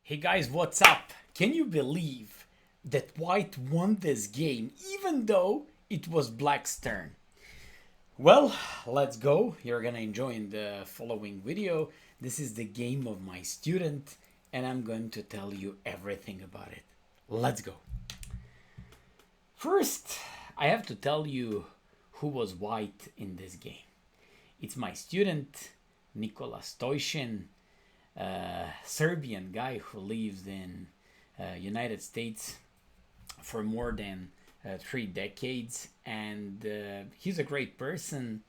Hey guys, what's up? Can you believe that white won this game even though it was black's turn? Well, let's go. You're gonna enjoy in the following video. This is the game of my student and I'm going to tell you everything about it. Let's go. First, I have to tell you who was white in this game. It's my student, Nikola Stojcin, Serbian guy who lives in United States for more than 3 decades, and he's a great person.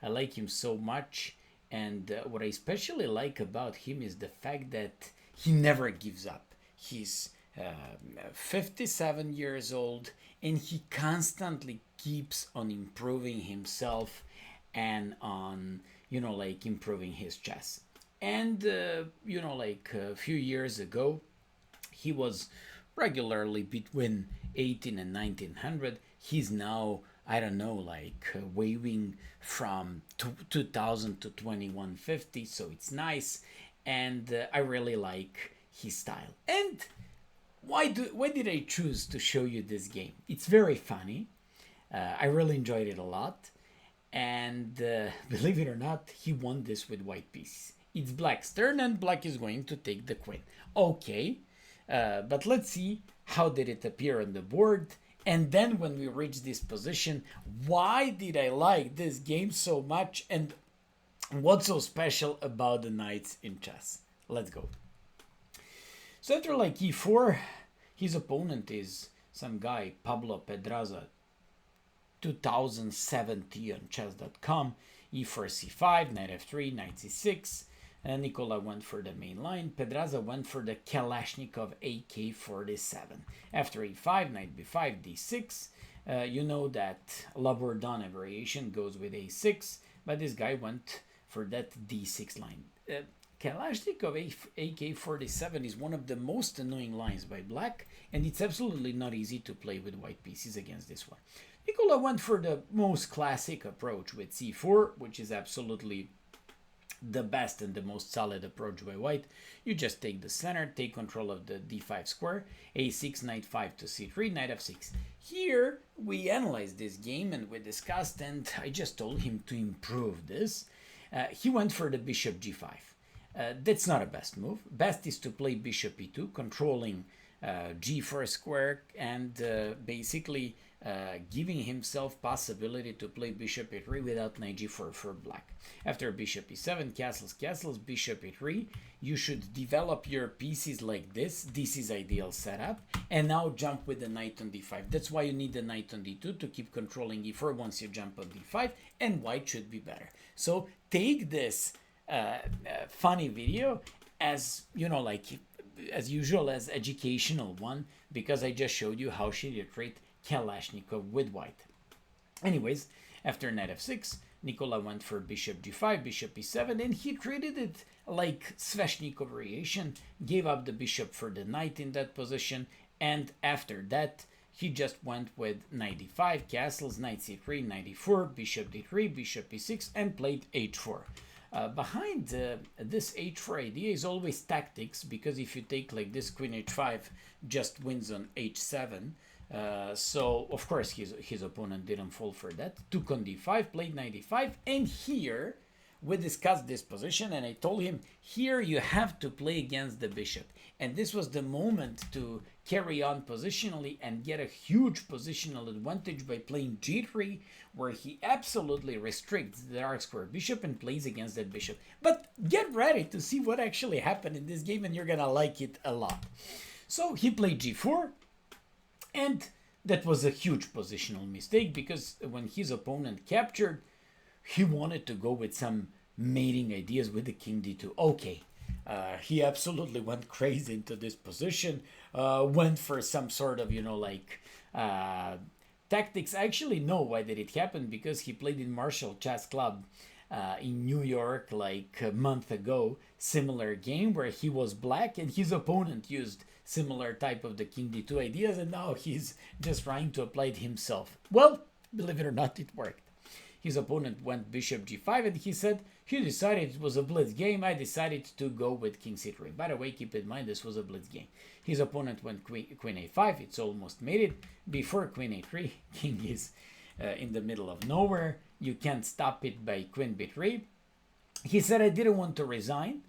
I like him so much, and what I especially like about him is the fact that he never gives up. He's 57 years old and he constantly keeps on improving himself and on improving his chess. And a few years ago he was regularly between 18 and 1900. He's now, I don't know, waving from 2000 to 2150, so it's nice, and I really like his style. And why did I choose to show you this game? It's very funny. I really enjoyed it a lot, and believe it or not, he won this with white pieces. It's black's turn and black is going to take the queen. Okay, but let's see how did it appear on the board, and then when we reach this position, why did I like this game so much and what's so special about the knights in chess. Let's go. So after e4, his opponent is some guy, Pablo Pedraza, 2070 on chess.com. e4, c5, knight f3, knight c6. Nikola went for the main line. Pedraza went for the Kalashnikov AK-47. After e5, knight b5, d6. You know that Labordone variation goes with a6, but this guy went for that d6 line. Kalashnikov AK-47 is one of the most annoying lines by black, and it's absolutely not easy to play with white pieces against this one. Nikola went for the most classic approach with c4, which is absolutely the best and the most solid approach by white. You just take the center, take control of the d5 square, a6, knight 5 to c3, knight f6. Here we analyzed this game and we discussed, and I just told him to improve this. He went for the bishop g5. That's not a best move. Best is to play bishop e2, controlling g4 square and basically giving himself possibility to play bishop e3 without knight g4 for black. After bishop e7, castles, bishop e3, you should develop your pieces like this. This is ideal setup. And now jump with the knight on d5. That's why you need the knight on d2 to keep controlling e4 once you jump on d5, and white should be better. So take this funny video as, as usual, as educational one, because I just showed you how should you treat Kalashnikov with white. Anyways, after knight f6, Nikola went for bishop g5, bishop e7, and he treated it like Sveshnikov variation, gave up the bishop for the knight in that position, and after that he just went with knight d5, castles, knight c3, knight e4, bishop d3, bishop e6, and played h4. Behind this h4 idea is always tactics, because if you take like this, queen h5 just wins on h7. So of course his opponent didn't fall for that. Took on d5, played knight d5, and here we discussed this position, and I told him here you have to play against the bishop, and this was the moment to carry on positionally and get a huge positional advantage by playing g3, where he absolutely restricts the dark square bishop and plays against that bishop. But get ready to see what actually happened in this game, and you're gonna like it a lot. So he played g4, and that was a huge positional mistake, because when his opponent captured, he wanted to go with some mating ideas with the king d2. Okay, he absolutely went crazy into this position, went for some sort of, tactics. I actually know why did it happen, because he played in Marshall Chess Club in New York like a month ago, similar game where he was black and his opponent used similar type of the king d2 ideas, and now he's just trying to apply it himself. Well, believe it or not, it worked. His opponent went bishop g5, and he said He decided it was a blitz game. I decided to go with king c3. By the way, keep in mind this was a blitz game. His opponent went queen a5. It's almost made it. Before queen a3, king is in the middle of nowhere. You can't stop it by queen b3. He said I didn't want to resign.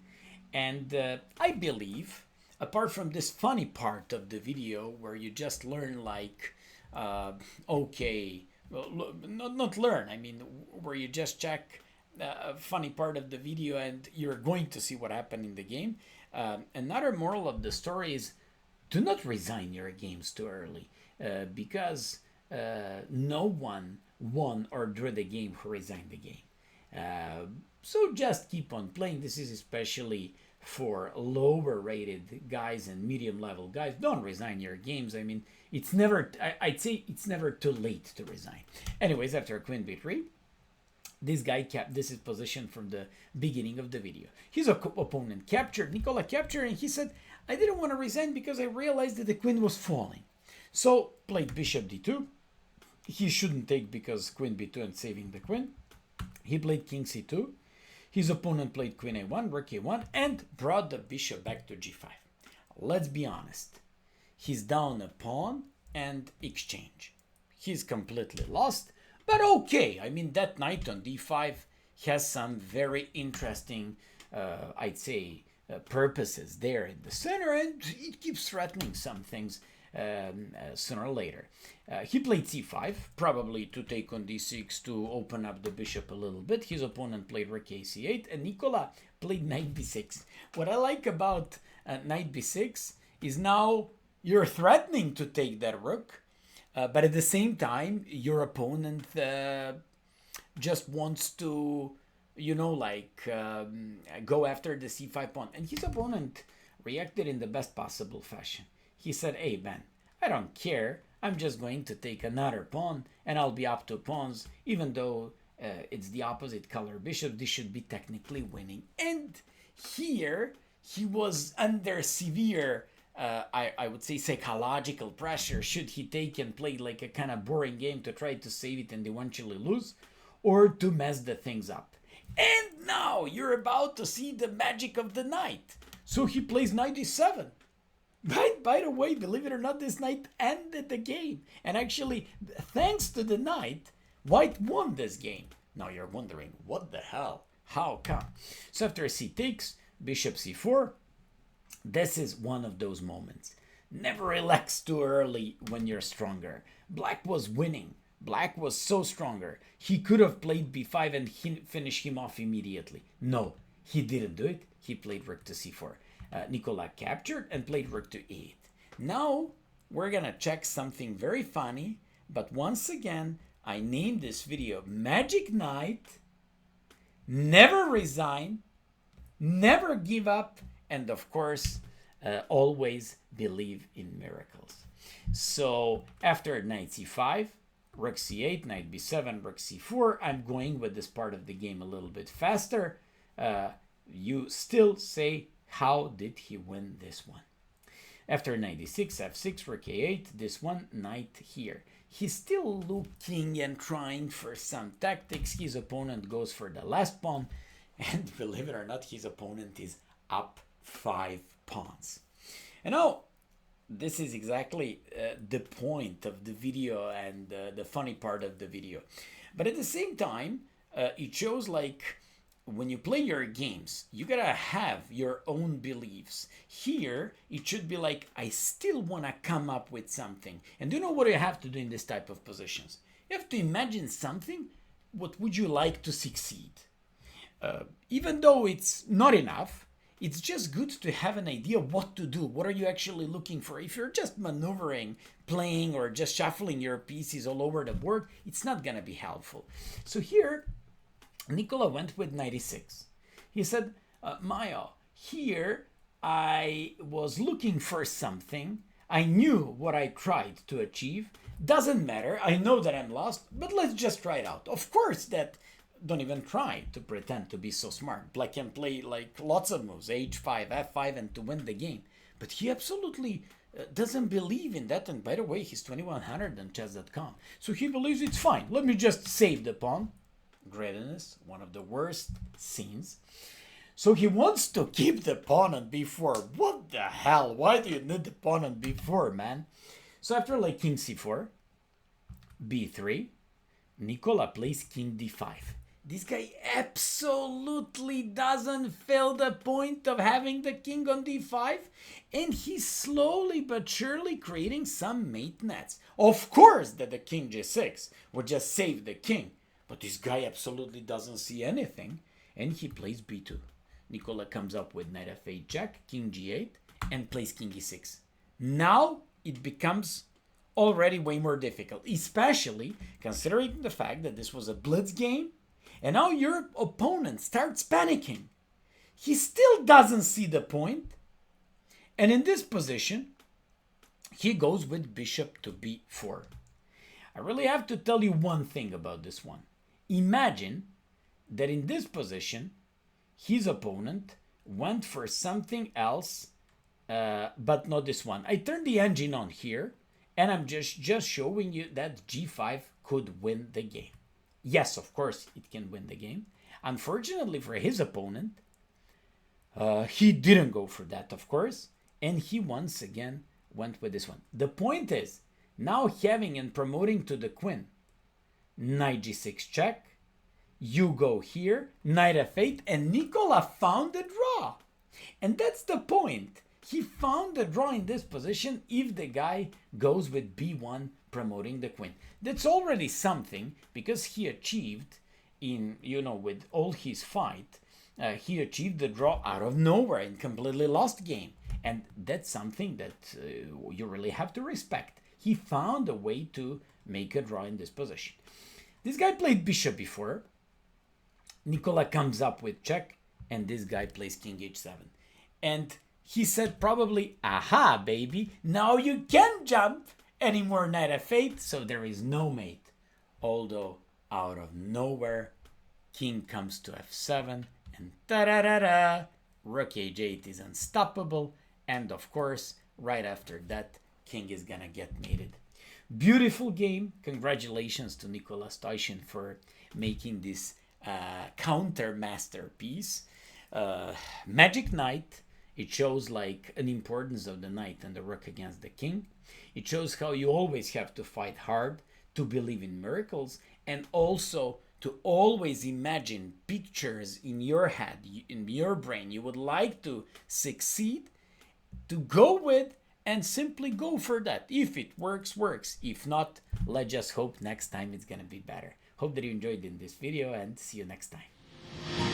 And I believe, apart from this funny part of the video where you just learn like, okay, well, not learn, I mean, where you just check a funny part of the video and you're going to see what happened in the game. Another moral of the story is do not resign your games too early because no one won or drew the game who resigned the game. So just keep on playing. This is especially for lower rated guys and medium level guys. Don't resign your games. I mean, it's never, I'd say it's never too late to resign. Anyways, after queen b3, this guy kept, this is position from the beginning of the video. His opponent captured, Nicola captured, and he said, I didn't want to resign because I realized that the queen was falling. So played bishop d2. He shouldn't take because queen b2 and saving the queen. He played king c2. His opponent played queen a1, rook a1, and brought the bishop back to g5. Let's be honest. He's down a pawn and exchange. He's completely lost, but okay. I mean, that knight on d5 has some very interesting, I'd say, purposes there in the center, and it keeps threatening some things sooner or later. He played c5, probably to take on d6 to open up the bishop a little bit. His opponent played rook a c8, and Nicola played knight b6. What I like about knight b6 is now you're threatening to take that rook, but at the same time, your opponent just wants to, you know, like go after the c5 pawn. And his opponent reacted in the best possible fashion. He said, hey, man, I don't care. I'm just going to take another pawn and I'll be up 2 pawns, even though it's the opposite color bishop. This should be technically winning. And here he was under severe, I would say, psychological pressure. Should he take and play like a kind of boring game to try to save it and eventually lose, or to mess the things up? And now you're about to see the magic of the knight. So he plays knight e7. By the way, believe it or not, this knight ended the game. And actually, thanks to the knight, white won this game. Now you're wondering, what the hell? How come? So after c takes, bishop c4, this is one of those moments. Never relax too early when you're stronger. Black was winning. Black was so stronger. He could have played b5 and finish him off immediately. No, he didn't do it. He played rook to c4. Nicola captured and played rook to e8. Now we're gonna check something very funny, but once again, I named this video Magic Knight, never resign, never give up, and of course, always believe in miracles. So after knight c5, rook c8, knight b7, rook c4, I'm going with this part of the game a little bit faster. You still say, how did he win this one? After knight d6, f6, rook a8, this one, knight here. He's still looking and trying for some tactics. His opponent goes for the last pawn, and believe it or not, his opponent is up 5 pawns. And now, this is exactly the point of the video and the funny part of the video. But at the same time, it shows like, when you play your games, you gotta have your own beliefs. Here, it should be like, I still wanna come up with something. And do you know what you have to do in this type of positions? You have to imagine something. What would you like to succeed? Even though it's not enough, it's just good to have an idea what to do. What are you actually looking for? If you're just maneuvering, playing, or just shuffling your pieces all over the board, it's not gonna be helpful. So here, Nicola went with knight e6. He said, Maya, here I was looking for something. I knew what I tried to achieve. Doesn't matter. I know that I'm lost, but let's just try it out. Of course, that don't even try to pretend to be so smart. Black can play like lots of moves, h5, f5, and to win the game. But he absolutely doesn't believe in that. And by the way, he's 2100 on chess.com. So he believes it's fine. Let me just save the pawn. greediness, one of the worst scenes. So he wants to keep the pawn on b4. What the hell? Why do you need the pawn on b4, man? So after like king c4, b3, Nicola plays king d5. This guy absolutely doesn't feel the point of having the king on d5, and he's slowly but surely creating some mate nets. Of course that the king g6 would just save the king, but this guy absolutely doesn't see anything, and he plays b2. Nicola comes up with knight f8 check, king g8, and plays king e6. Now it becomes already way more difficult, especially considering the fact that this was a blitz game, and now your opponent starts panicking. He still doesn't see the point, and in this position, he goes with bishop to b4. I really have to tell you one thing about this one. Imagine that in this position, his opponent went for something else, but not this one. I turned the engine on here, and I'm just showing you that g5 could win the game. Yes, of course, it can win the game. Unfortunately for his opponent, he didn't go for that, of course, and he once again went with this one. The point is, now having and promoting to the queen, knight g6 check, you go here, knight f8, and Nicola found the draw. And that's the point. He found the draw in this position if the guy goes with b1, promoting the queen. That's already something, because he achieved, with all his fight, he achieved the draw out of nowhere and completely lost game. And that's something that you really have to respect. He found a way to make a draw in this position. This guy played bishop before. Nicola comes up with check, and this guy plays king h7. And he said probably, aha, baby, now you can jump any more knight f8, so there is no mate. Although, out of nowhere, king comes to f7, and ta-da-da-da, rook h8 is unstoppable, and of course, right after that, king is gonna get mated. Beautiful game. Congratulations to Nicola Stoyshin for making this counter masterpiece. Magic Knight. It shows like an importance of the knight and the rook against the king. It shows how you always have to fight hard to believe in miracles, and also to always imagine pictures in your head, in your brain you would like to succeed, to go with, and simply go for that. If it works, works. If not, let's just hope next time it's gonna be better. Hope that you enjoyed in this video, and see you next time.